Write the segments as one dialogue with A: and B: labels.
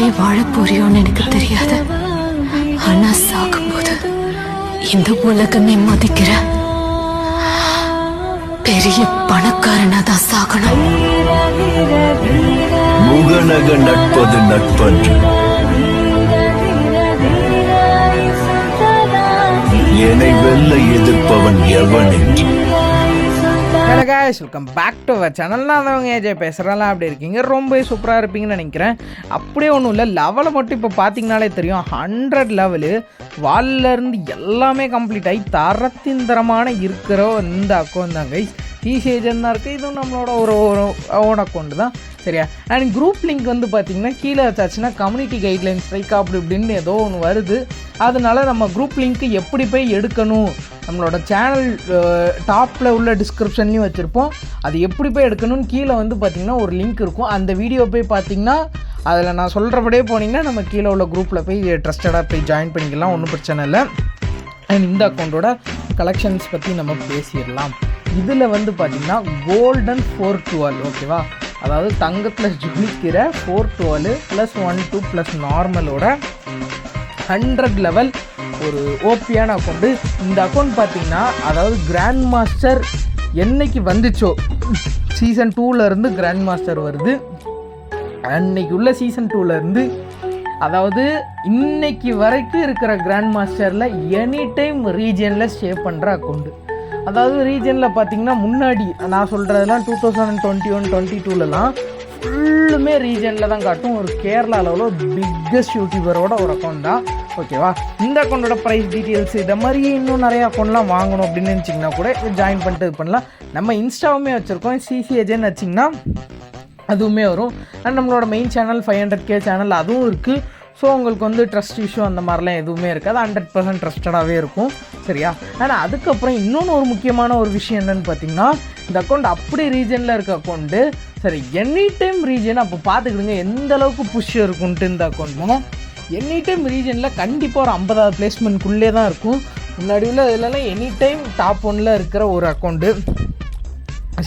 A: உயிரோடே வாழ போறியோன்னு எனக்கு தெரியாது. ஆனா சாகும்போது இந்த உலகமே மதிக்கிற பெரிய பணக்காரனா தான் சாகணும்.
B: முகநக நட்பது நட்பன்று, என்னை வெல்ல எதிர்ப்பவன் எவன் என்று.
C: Hello guys, welcome back to our channel. நான் அவங்க ஏஜே பேசுகிறேன். அப்படி இருக்கீங்க, ரொம்ப சூப்பராக இருப்பீங்கன்னு நினைக்கிறேன். அப்படியே ஒன்றும் இல்லை, லெவலை மட்டும் இப்போ பார்த்தீங்கனாலே தெரியும். 100 லெவலு வால்லேருந்து எல்லாமே கம்ப்ளீட் ஆகி தரத்திந்தரமான இருக்கிற இந்த அக்கௌண்ட் தான் கைஸ். டிசிஏஜன் தான் இருக்குது. இதுவும் நம்மளோட ஒரு ஓன் அக்கௌண்ட் தான், சரியா? அண்ட் குரூப் லிங்க் வந்து பார்த்திங்கன்னா கீழே வச்சாச்சுன்னா கம்யூனிட்டி கைட்லைன்ஸ் ஸ்ட்ரைக் அப்படி இப்படின்னு ஏதோ ஒன்று வருது. அதனால நம்ம குரூப் லிங்க்கு எப்படி போய் எடுக்கணும், நம்மளோட சேனல் டாப்பில் உள்ள டிஸ்கிரிப்ஷன்லையும் வச்சுருப்போம். அது எப்படி போய் எடுக்கணும்னு கீழே வந்து பார்த்திங்கன்னா ஒரு லிங்க் இருக்கும். அந்த வீடியோ போய் பார்த்திங்கன்னா அதில் நான் சொல்கிறபடியே போனீங்கன்னா நம்ம கீழே உள்ள குரூப்பில் போய் ட்ரஸ்டடாக போய் ஜாயின் பண்ணிக்கலாம், ஒன்றும் பிரச்சனை இல்லை. அண்ட் இந்த அக்கௌண்ட்டோட கலெக்ஷன்ஸ் பற்றி நம்ம பேசிடலாம். இதில் வந்து பார்த்திங்கன்னா கோல்டன் 412, ஓகேவா? அதாவது தங்கத்தில் ஜொலிக்கிற 412 + 12 + நார்மலோட 100 லெவல் ஒரு ஓபியான அக்கௌண்ட்டு. இந்த அக்கௌண்ட் பார்த்திங்கன்னா அதாவது கிராண்ட் மாஸ்டர் என்னைக்கு வந்துச்சோ, சீசன் 2லேருந்து கிராண்ட் மாஸ்டர் வருது. அன்னைக்கு உள்ள சீசன் 2லேருந்து அதாவது இன்னைக்கு வரைக்கும் இருக்கிற கிராண்ட் மாஸ்டரில் எனி டைம் ரீஜனில் ஸ்டே பண்ணுற அக்கௌண்ட்டு. அதாவது ரீஜனில் பார்த்திங்கன்னா முன்னாடி நான் சொல்கிறதெல்லாம் 2021, 22லலாம் ஃபுல்லுமே ரீஜனில் தான் காட்டும். ஒரு கேரளா லெவலில் பிக்கஸ்ட் யூடியூபரோட ஒரு அக்கௌண்ட் தான், ஓகேவா? இந்த அக்கௌண்ட்டோட ப்ரைஸ் டீட்டெயில்ஸ் இதை மாதிரி இன்னும் நிறைய அக்கௌண்ட்லாம் வாங்கணும் அப்படின்னு நினச்சிங்கன்னா கூட ஜாயின் பண்ணிட்டு இது பண்ணலாம். நம்ம இன்ஸ்டாவுமே வச்சுருக்கோம், சிசிஏஜேன்னு வச்சிங்கன்னா அதுவுமே வரும். அண்ட் நம்மளோட மெயின் சேனல் 500K சேனல் அதுவும் இருக்குது. ஸோ உங்களுக்கு வந்து ட்ரஸ்ட் இஷ்யூ அந்த மாதிரிலாம் எதுவுமே இருக்காது, 100% ட்ரஸ்டடாகவே இருக்கும், சரியா? ஆனால் அதுக்கப்புறம் இன்னொன்று ஒரு முக்கியமான ஒரு விஷயம் என்னென்னு பார்த்தீங்கன்னா, இந்த அக்கௌண்ட் அப்படி ரீஜனில் இருக்க அக்கௌண்ட்டு, சரி எனி டைம் ரீஜன். அப்போ பார்த்துக்கிடுங்க எந்த அளவுக்கு புஷ் இருக்குன்ட்டு. இந்த அக்கௌண்ட்னா எனி டைம் ரீஜனில் கண்டிப்பாக ஒரு 50வது பிளேஸ்மெண்ட்குள்ளே தான் இருக்கும். முன்னாடி உள்ள இதெல்லாம் எனி டைம் டாப் 1ல் இருக்கிற ஒரு அக்கௌண்ட்டு,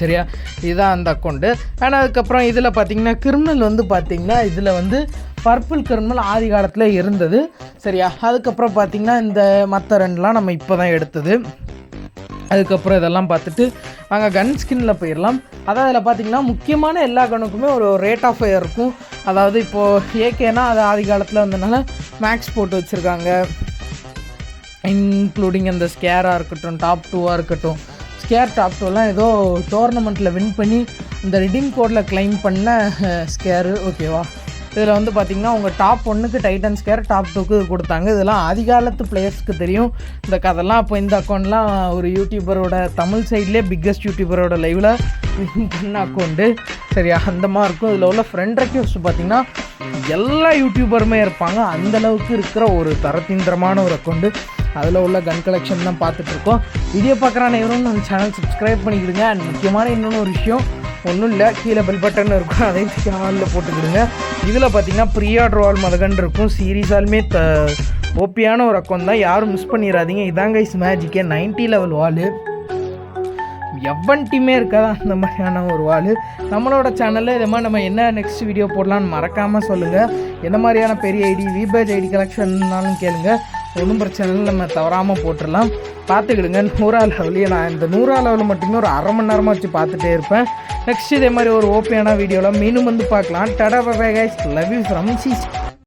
C: சரியா? இதுதான் அந்த அக்கௌண்ட்டு. ஆனால் அதுக்கப்புறம் இதில் பார்த்திங்கன்னா கிரிமினல் வந்து பார்த்திங்கன்னா இதில் வந்து பர்பிள் கிரிமினல் ஆதி காலத்தில் இருந்தது, சரியா? அதுக்கப்புறம் பார்த்திங்கன்னா இந்த மற்ற ரெண்டுலாம் நம்ம இப்போ தான் எடுத்தது. அதுக்கப்புறம் இதெல்லாம் பார்த்துட்டு அங்கே கன் ஸ்கின்னில் போயிடலாம். அதாவது அதில் பார்த்திங்கன்னா முக்கியமான எல்லா கனுக்குமே ஒரு ரேட் ஆஃப் ஃபயர் இருக்கும். அதாவது இப்போது ஏகேனா அது ஆதி காலத்தில் வந்ததுனால மேக்ஸ் போட்டு வச்சுருக்காங்க, இன்க்ளூடிங் அந்த ஸ்கேராக இருக்கட்டும், டாப் 2ஆக இருக்கட்டும். ஸ்கேர் டாப் 2லாம் ஏதோ டோர்னமெண்ட்டில் வின் பண்ணி இந்த ரிடீம் கோடில் கிளைம் பண்ண ஸ்கேரு, ஓகேவா? இதில் வந்து பார்த்திங்கன்னா உங்கள் டாப் 1க்கு டைட்டன் ஸ்கேர், டாப் 2க்கு கொடுத்தாங்க. இதெல்லாம் ஆதிகாலத்து பிளேயர்ஸ்க்கு தெரியும் இந்த கதைலாம். அப்போ இந்த அக்கௌண்ட்லாம் ஒரு யூடியூபரோட தமிழ் சைட்லேயே பிக்கஸ்ட் யூடியூபரோட லைவில் வின் பண்ண அக்கௌண்ட்டு, சரியா? அந்த மாதிரி இருக்கும். இதில் உள்ள ஃப்ரெண்ட் ரெக்வெஸ்ட் பார்த்திங்கன்னா எல்லா யூடியூபருமே இருப்பாங்க, அந்தளவுக்கு இருக்கிற ஒரு தரத்திந்திரமான ஒரு அக்கௌண்ட்டு. அதில் உள்ள கன் கலெக்ஷன் தான் பார்த்துட்ருக்கோம். வீடியோ பார்க்குற அனைவரும் நம்ம சேனல் சப்ஸ்கிரைப் பண்ணிக்கிடுங்க. அண்ட் முக்கியமான இன்னொன்று ஒரு விஷயம், ஒன்றும் இல்லை, கீழே பெல் பட்டன் இருக்கும், அதையும் ஆளில் போட்டுக்கிடுங்க. இதில் பார்த்திங்கன்னா ப்ரீ ஆர்டர் வால் மதகன் இருக்கும். சீரியஸாலுமே ஓபியான ஒரு அக்கௌண்ட் தான், யாரும் மிஸ் பண்ணிடாதீங்க. இதாங்க இஸ் மேஜிக்கே 90 லெவல் வால் எவன்ட்டியுமே இருக்காது அந்த மாதிரியான ஒரு வால். நம்மளோட சேனலில் இதே மாதிரி நம்ம என்ன நெக்ஸ்ட் வீடியோ போடலான்னு மறக்காமல் சொல்லுங்கள். என்ன மாதிரியான பெரிய ஐடி விபேஜ் ஐடி கலெக்ஷன்னாலும் கேளுங்க, ஒன்றும் பிரச்சனை இல்லை, நம்ம தவறாமல் போட்டுடலாம். பார்த்துக்கிடுங்க. 100 லெவலையே நான் இந்த 100 லெவலில் மட்டுமே ஒரு அரை மணி நேரமாக வச்சு பார்த்துட்டே இருப்பேன். நெக்ஸ்ட் இதே மாதிரி ஒரு ஓபியான வீடியோவில் மீண்டும் வந்து பார்க்கலாம். டடா bye guys, love you from CC.